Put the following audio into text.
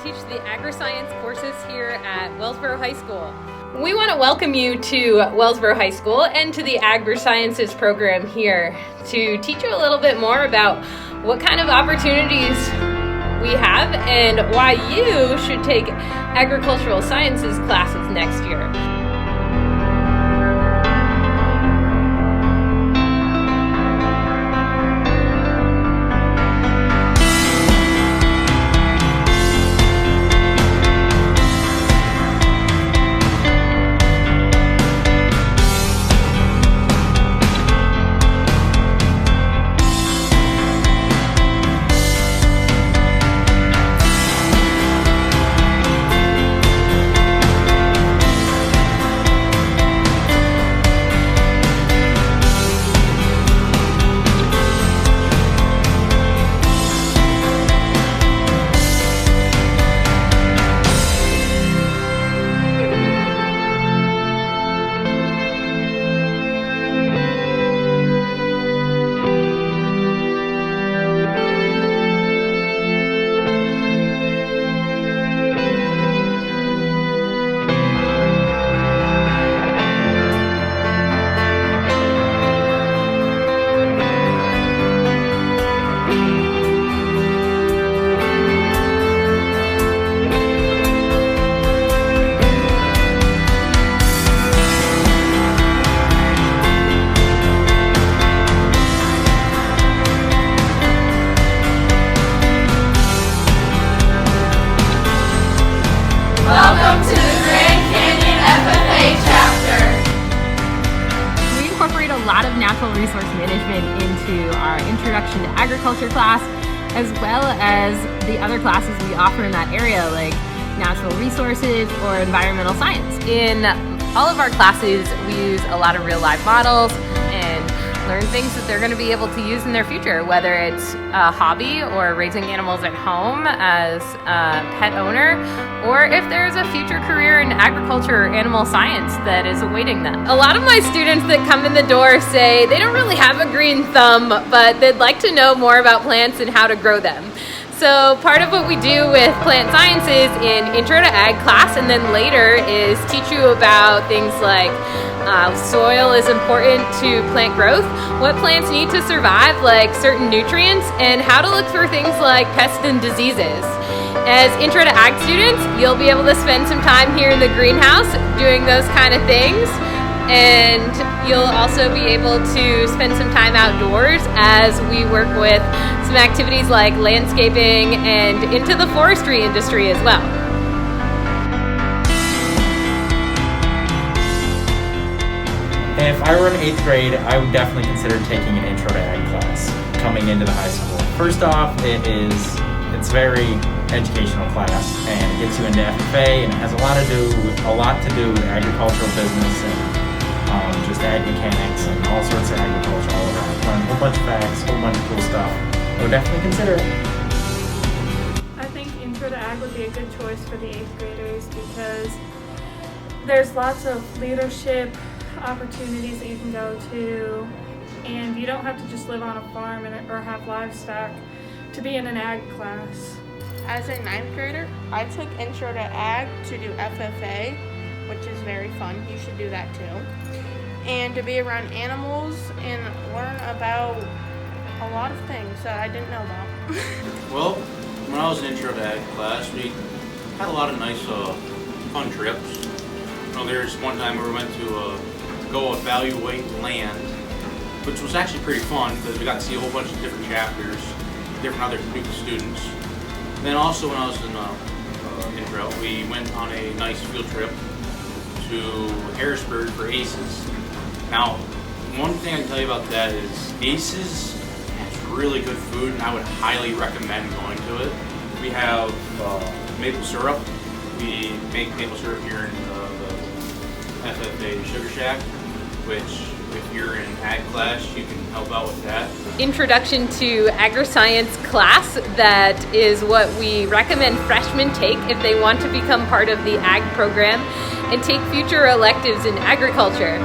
teach the Agriscience courses here at Wellsboro High School. We want to welcome you to Wellsboro High School and to the Agrisciences program here to teach you a little bit more about what kind of opportunities we have and why you should take agricultural sciences classes next year. Welcome to the Grand Canyon FFA chapter. We incorporate a lot of natural resource management into our Introduction to Agriculture class, as well as the other classes we offer in that area, like natural resources or environmental science. In all of our classes, we use a lot of real life models and learn things that they're going to be able to use in their future, whether it's a hobby or raising animals at home as a pet owner, or if there's a future career in agriculture or animal science that is awaiting them. A lot of my students that come in the door say they don't really have a green thumb, but they'd like to know more about plants and how to grow them. So part of what we do with plant sciences in Intro to Ag class and then later is teach you about things like soil is important to plant growth, what plants need to survive, like certain nutrients, and how to look for things like pests and diseases. As Intro to Ag students, you'll be able to spend some time here in the greenhouse doing those kind of things, and you'll also be able to spend some time outdoors as we work with some activities like landscaping and into the forestry industry as well. If I were in 8th grade, I would definitely consider taking an Intro to Ag class coming into the high school. First off, it's very educational class, and it gets you into FFA, and it has a lot to do with agricultural business and just ag mechanics and all sorts of agriculture all around. Learn a whole bunch of facts, a whole bunch of cool stuff. I would definitely consider it. I think Intro to Ag would be a good choice for the 8th graders because there's lots of leadership opportunities that you can go to, and you don't have to just live on a farm or have livestock to be in an ag class. As a 9th grader, I took Intro to Ag to do FFA, which is very fun. You should do that too. And to be around animals and learn about a lot of things that I didn't know about. Well, when I was in Intro to Ag class, we had a lot of nice fun trips. There's one time where we went to go evaluate land, which was actually pretty fun because we got to see a whole bunch of different chapters, different other group of students. And then also when I was in Intro, we went on a nice field trip to Harrisburg for ACES. Now, one thing I can tell you about that is ACES has really good food, and I would highly recommend going to it. We have maple syrup. We make maple syrup here in the FFA Sugar Shack, which if you're in ag class, you can help out with that. Introduction to Agriscience class, that is what we recommend freshmen take if they want to become part of the ag program and take future electives in agriculture.